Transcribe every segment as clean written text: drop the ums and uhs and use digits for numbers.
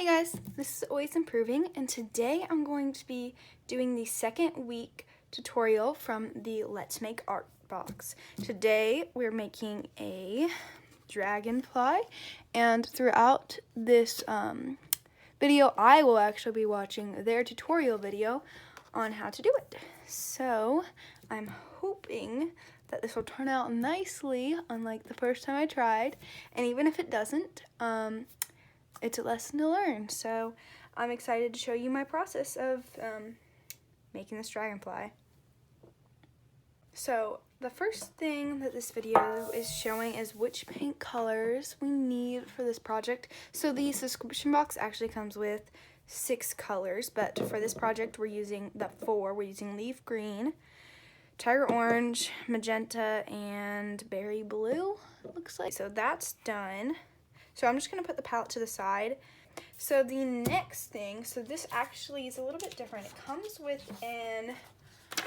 Hey guys, this is Always Improving, and today I'm going to be doing the second week tutorial from the Let's Make Art box. Today we're making a dragonfly, and throughout this video I will actually be watching their tutorial video on how to do it. So I'm hoping that this will turn out nicely, unlike the first time I tried, and even if it doesn't, it's a lesson to learn. So I'm excited to show you my process of making this dragonfly. So the first thing that this video is showing is which paint colors we need for this project. So the subscription box actually comes with 6 colors, but for this project we're using the 4. We're using leaf green, tiger orange, magenta, and berry blue, it looks like. So that's done. So I'm just going to put the palette to the side. So the next thing, so this actually is a little bit different. It comes with an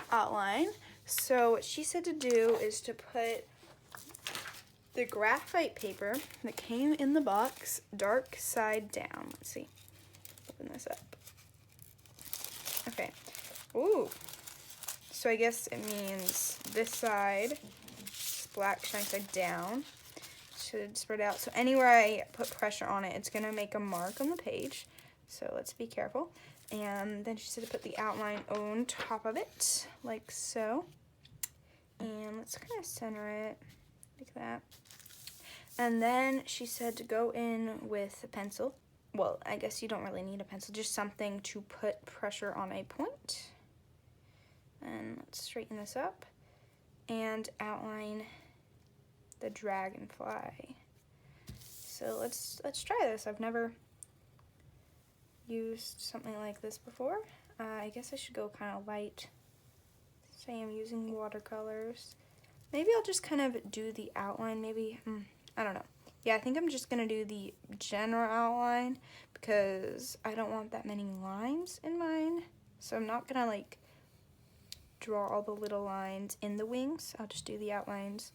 outline. So what she said to do is to put the graphite paper that came in the box dark side down. Let's see. Open this up. Okay. Ooh. So I guess it means this side is black, shiny side down. Should spread out. So anywhere I put pressure on it, it's going to make a mark on the page. So let's be careful. And then she said to put the outline on top of it, like so. And let's kind of center it, like that. And then she said to go in with a pencil. Well, I guess you don't really need a pencil, just something to put pressure on a point. And let's straighten this up and outline the dragonfly. So let's try this. I've never used something like this before. I guess I should go kind of light. Say I'm using watercolors. Maybe I'll just kind of do the outline. Maybe I don't know. Yeah, I think I'm just gonna do the general outline because I don't want that many lines in mine. So I'm not gonna like draw all the little lines in the wings. I'll just do the outlines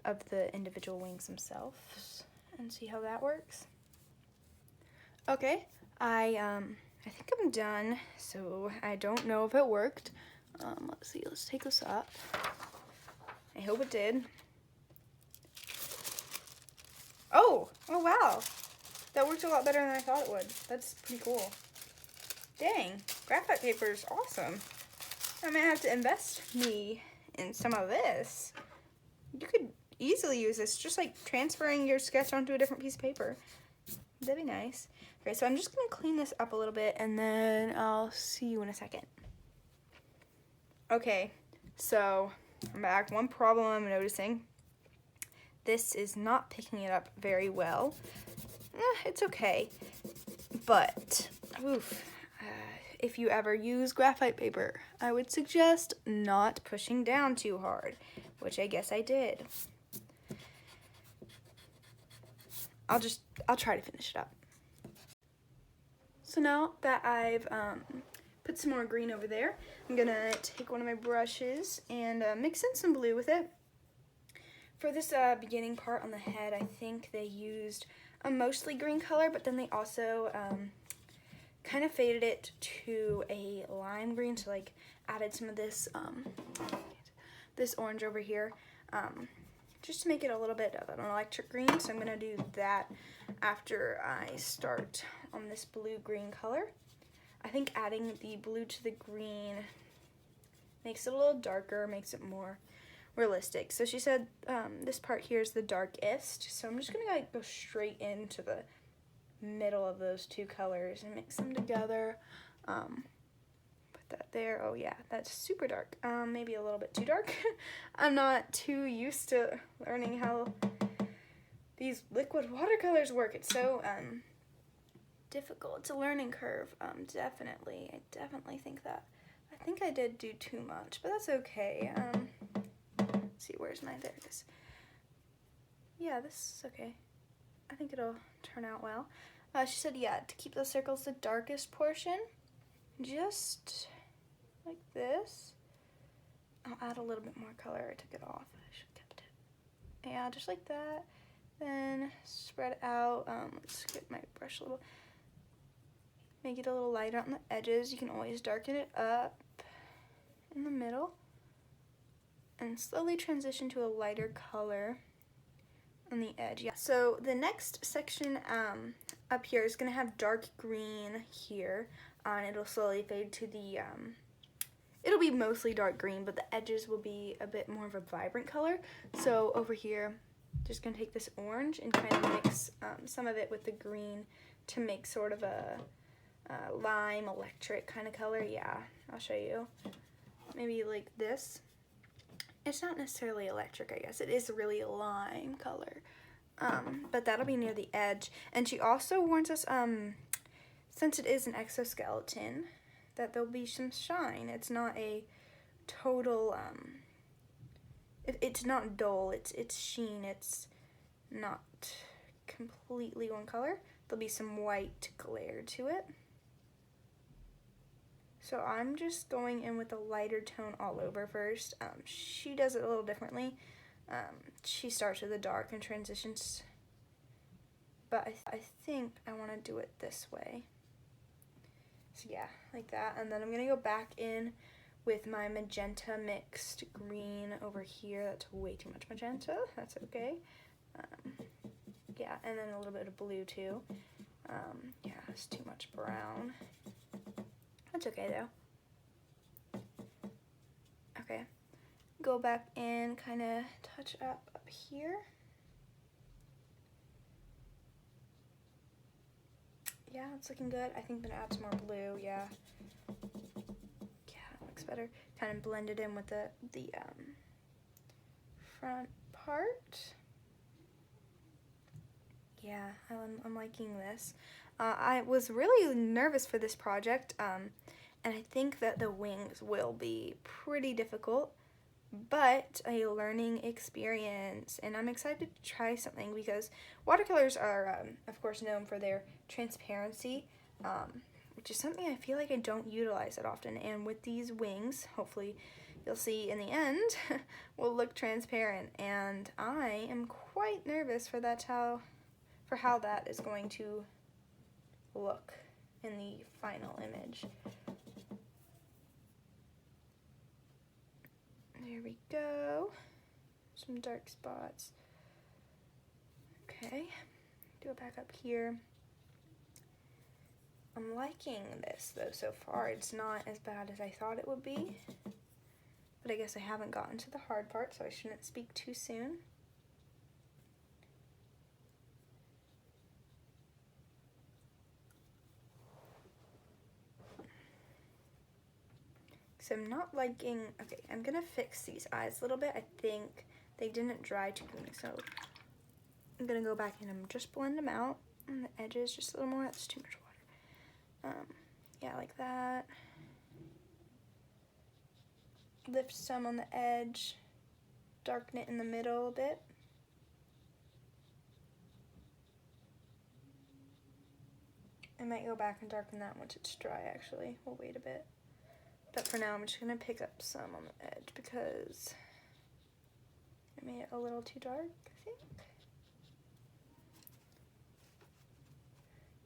of the individual wings themselves and see how that works. Okay, I think I'm done, so I don't know if it worked. Let's see, let's take this up. I hope it did. Oh wow, that worked a lot better than I thought it would. That's pretty cool. Dang, graphite paper is awesome. I might have to invest me in some of this. You could easily use this, just like transferring your sketch onto a different piece of paper. That'd be nice. Okay, so I'm just gonna clean this up a little bit and then I'll see you in a second. Okay, so I'm back. One problem I'm noticing, this is not picking it up very well. It's okay, but if you ever use graphite paper, I would suggest not pushing down too hard, which I guess I did. I'll try to finish it up. So now that I've put some more green over there, I'm gonna take one of my brushes and mix in some blue with it. For this beginning part on the head, I think they used a mostly green color, but then they also kind of faded it to a lime green, so like added some of this this orange over here, just to make it a little bit of an electric green. So I'm gonna do that after I start on this blue-green color. I think adding the blue to the green makes it a little darker, makes it more realistic. So she said this part here is the darkest, so I'm just gonna like go straight into the middle of those two colors and mix them together. Put that there. Oh yeah, that's super dark. Maybe a little bit too dark. I'm not too used to learning how these liquid watercolors work. It's so difficult. It's a learning curve. Definitely. I definitely think that. I think I did do too much, but that's okay. Let's see, where's my, there it is. Yeah, this is okay. I think it'll turn out well. She said, yeah, to keep the circles the darkest portion, just like this. I'll add a little bit more color. I took it off. I should have kept it. Yeah, just like that. Then spread out. Let's get my brush a little. make it a little lighter on the edges. You can always darken it up in the middle and slowly transition to a lighter color on the edge. Yeah. So the next section up here is going to have dark green here, and it'll slowly fade to the, it'll be mostly dark green, but the edges will be a bit more of a vibrant color. So over here, just going to take this orange and kind of mix some of it with the green to make sort of a lime electric kind of color. Yeah, I'll show you. Maybe like this. It's not necessarily electric, I guess. It is really a lime color. But that'll be near the edge. And she also warns us, since it is an exoskeleton, that there'll be some shine. It's not a total, it's not dull. It's sheen. It's not completely one color. There'll be some white glare to it. So I'm just going in with a lighter tone all over first. She does it a little differently. She starts with a dark and transitions, but I think I want to do it this way. So yeah, like that. And then I'm going to go back in with my magenta mixed green over here. That's way too much magenta. That's okay. Yeah, and then a little bit of blue too. Yeah, it's too much brown. That's okay though. Okay, go back in, kind of touch up here. Yeah, it's looking good. I think I'm gonna add some more blue. Yeah, it looks better. Kind of blend it in with the front part. Yeah, I'm liking this. I was really nervous for this project, and I think that the wings will be pretty difficult, but a learning experience, and I'm excited to try something because watercolors are, of course, known for their transparency, which is something I feel like I don't utilize that often, and with these wings, hopefully you'll see in the end, will look transparent, and I am quite nervous for how that is going to look in the final image. There we go. Some dark spots. Okay, do it back up here. I'm liking this though so far. It's not as bad as I thought it would be, but I guess I haven't gotten to the hard part, so I shouldn't speak too soon. So I'm not liking, okay, I'm gonna fix these eyes a little bit. I think they didn't dry too clean, so I'm gonna go back in and just blend them out on the edges just a little more. That's too much water. Yeah, like that. Lift some on the edge, darken it in the middle a bit. I might go back and darken that once it's dry, actually. We'll wait a bit. But for now, I'm just going to pick up some on the edge because I made it a little too dark, I think.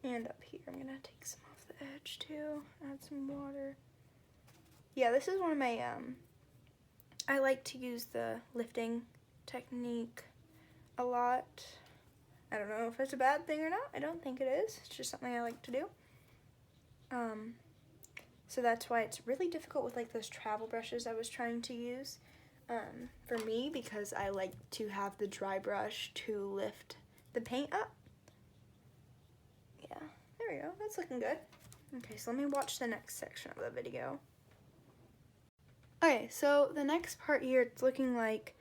And up here, I'm going to take some off the edge too, add some water. Yeah, this is one of my, I like to use the lifting technique a lot. I don't know if it's a bad thing or not. I don't think it is. It's just something I like to do. So that's why it's really difficult with like those travel brushes I was trying to use for me, because I like to have the dry brush to lift the paint up. Yeah, there we go. That's looking good. Okay, so let me watch the next section of the video. Okay, so the next part here, it's looking like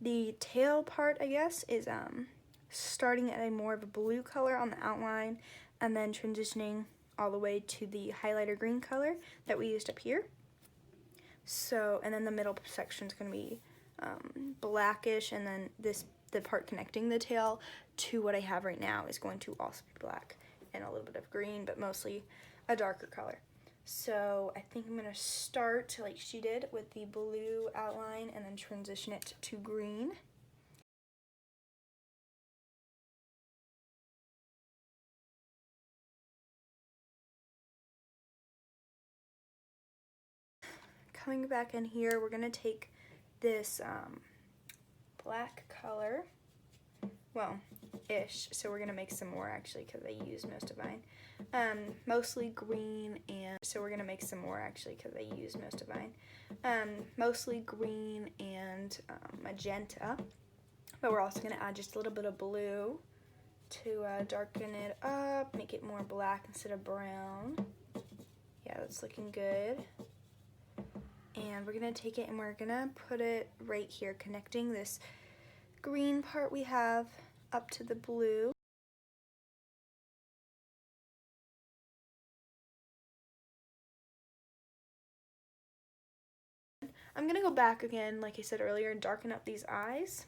the tail part, I guess, is starting at a more of a blue color on the outline and then transitioning all the way to the highlighter green color that we used up here. So, and then the middle section is going to be blackish, and then the part connecting the tail to what I have right now is going to also be black and a little bit of green, but mostly a darker color. So I think I'm going to start like she did with the blue outline and then transition it to green. coming back in here, we're gonna take this black color, well, ish, so we're gonna make some more actually because I used most of mine. Mostly green and magenta, but we're also gonna add just a little bit of blue to darken it up, make it more black instead of brown. Yeah, that's looking good. And we're gonna take it and we're gonna put it right here, connecting this green part we have up to the blue. I'm gonna go back again, like I said earlier, and darken up these eyes,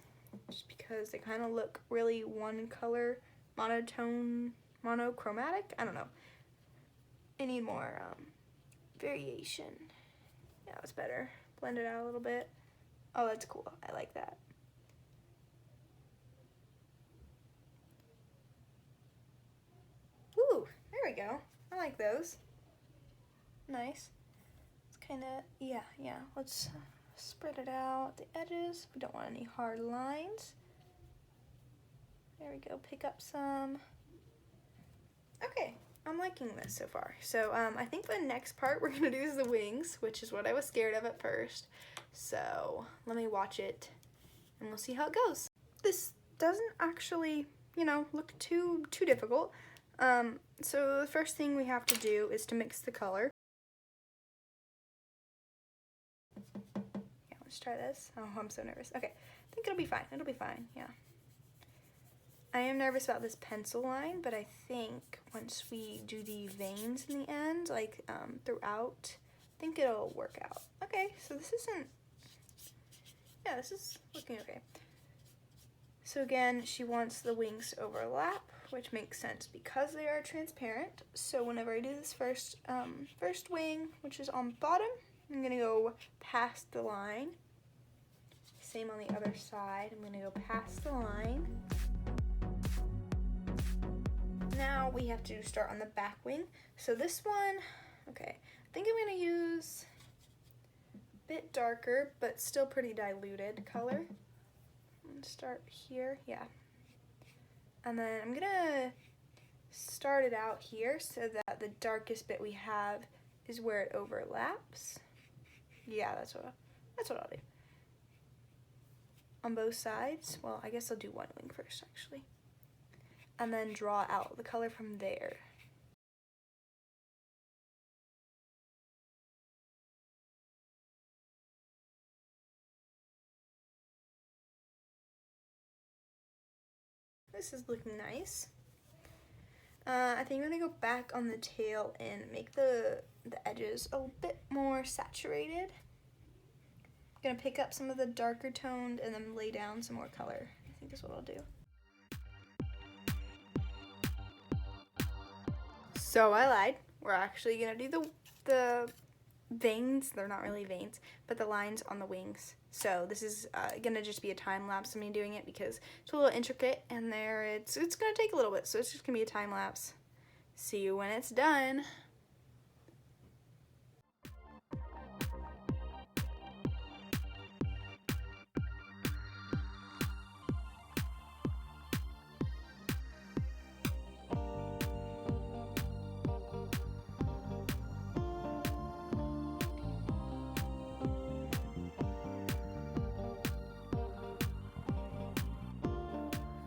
just because they kind of look really one color, monotone, monochromatic. I don't know. I need more variation. Yeah, that's better. Blend it out a little bit. Oh, that's cool. I like that. Ooh, there we go. I like those. Nice. It's kind of, yeah. Let's spread it out at the edges. We don't want any hard lines. There we go. Pick up some. Okay, I'm liking this so far. So I think the next part we're gonna do is the wings, which is what I was scared of at first. So let me watch it and we'll see how it goes. This doesn't actually, you know, look too difficult. So the first thing we have to do is to mix the color. Yeah, let's try this. Oh, I'm so nervous. Okay, I think it'll be fine. It'll be fine, yeah. I am nervous about this pencil line, but I think once we do the veins in the end, like throughout, I think it'll work out. Okay, so this isn't, yeah, this is looking okay. So again, she wants the wings to overlap, which makes sense because they are transparent. So whenever I do this first wing, which is on the bottom, I'm gonna go past the line. Same on the other side, I'm gonna go past the line. Now we have to start on the back wing. So this one, okay, I think I'm gonna use a bit darker, but still pretty diluted color. I'm gonna start here, yeah. And then I'm gonna start it out here so that the darkest bit we have is where it overlaps. Yeah, that's what I'll do. On both sides, well, I guess I'll do one wing first actually. And then draw out the color from there. This is looking nice. I think I'm gonna go back on the tail and make the edges a bit more saturated. I'm gonna pick up some of the darker toned and then lay down some more color. I think that's what I'll do. So I lied. We're actually gonna do the veins. They're not really veins, but the lines on the wings. So this is gonna just be a time lapse of me doing it because it's a little intricate, and it's gonna take a little bit. So it's just gonna be a time lapse. See you when it's done.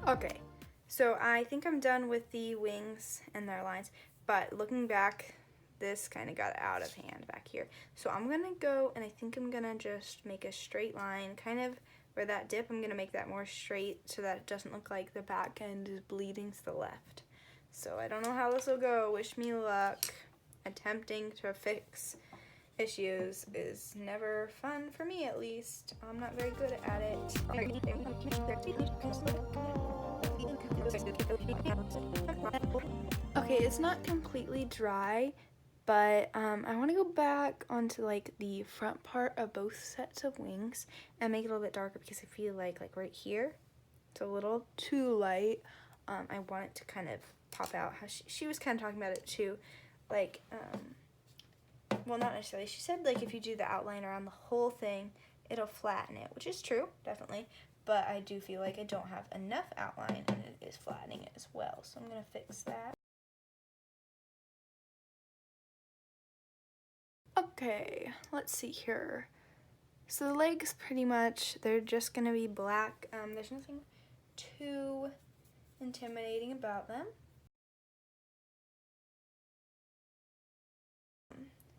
Okay, so I think I'm done with the wings and their lines, but looking back, this kind of got out of hand back here. So I'm gonna go and I think I'm gonna just make a straight line, kind of where that dip, I'm gonna make that more straight so that it doesn't look like the back end is bleeding to the left. So I don't know how this will go. Wish me luck. Attempting to fix issues is never fun for me, at least. I'm not very good at it. Okay, it's not completely dry, but I want to go back onto like the front part of both sets of wings and make it a little bit darker because I feel like right here it's a little too light. I want it to kind of pop out. How she was kind of talking about it too, like well, not necessarily. She said, like, if you do the outline around the whole thing, it'll flatten it, which is true, definitely. But I do feel like I don't have enough outline, and it is flattening it as well. So I'm going to fix that. Okay, let's see here. So the legs, pretty much, they're just going to be black. There's nothing too intimidating about them.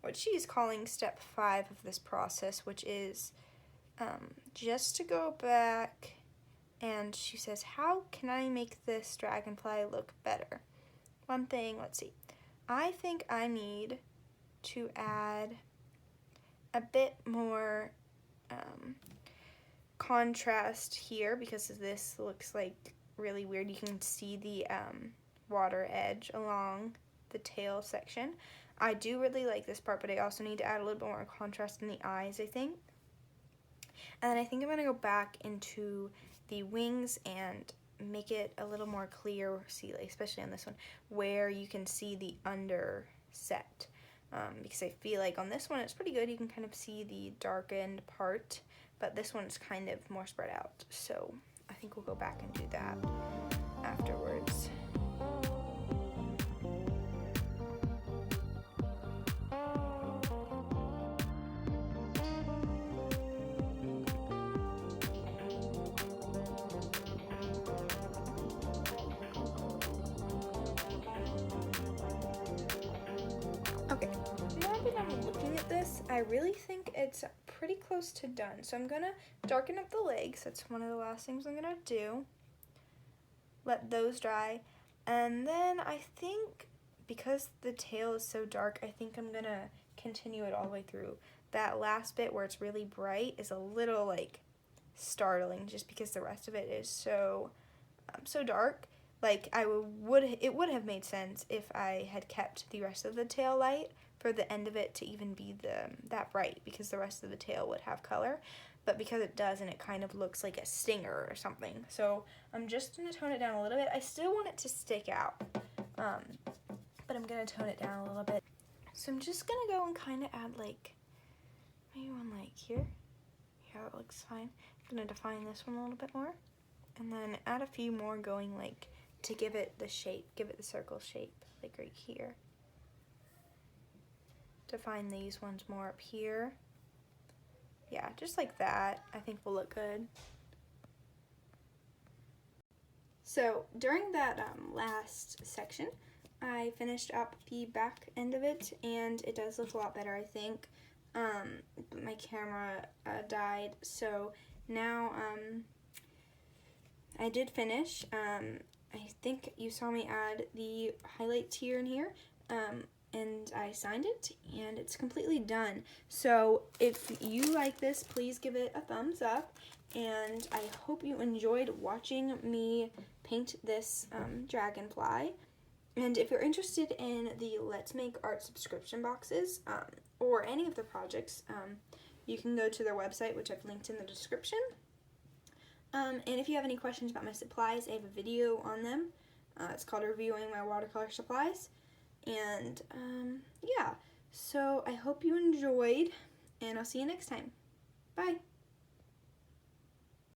What she's calling step 5 of this process, which is just to go back, and she says, how can I make this dragonfly look better? One thing, let's see. I think I need to add a bit more contrast here, because this looks like really weird. You can see the water edge along the tail section. I do really like this part, but I also need to add a little bit more contrast in the eyes, I think. And then I think I'm going to go back into the wings and make it a little more clear, see, like, especially on this one, where you can see the underset. Because I feel like on this one it's pretty good. You can kind of see the darkened part, but this one's kind of more spread out. So I think we'll go back and do that afterwards. Okay, now that I'm looking at this, I really think it's pretty close to done. So I'm gonna darken up the legs. That's one of the last things I'm gonna do. Let those dry. And then I think, because the tail is so dark, I think I'm gonna continue it all the way through. That last bit where it's really bright is a little, like, startling, just because the rest of it is so dark. Like, it would have made sense if I had kept the rest of the tail light for the end of it to even be that bright, because the rest of the tail would have color. But because it doesn't, it kind of looks like a stinger or something. So I'm just going to tone it down a little bit. I still want it to stick out, but I'm going to tone it down a little bit. So I'm just going to go and kind of add, like, maybe one like here. Yeah, that looks fine. I'm going to define this one a little bit more. And then add a few more going, like, to give it the shape, give it the circle shape, like right here. Define these ones more up here. Yeah, just like that, I think will look good. So during that last section, I finished up the back end of it, and it does look a lot better, I think. But my camera died, so now I did finish. I think you saw me add the highlights here and here, and I signed it, and it's completely done. So if you like this, please give it a thumbs up, and I hope you enjoyed watching me paint this dragonfly. And if you're interested in the Let's Make Art subscription boxes, or any of the projects, you can go to their website, which I've linked in the description. And if you have any questions about my supplies, I have a video on them. It's called Reviewing My Watercolor Supplies. And yeah, so I hope you enjoyed, and I'll see you next time. Bye!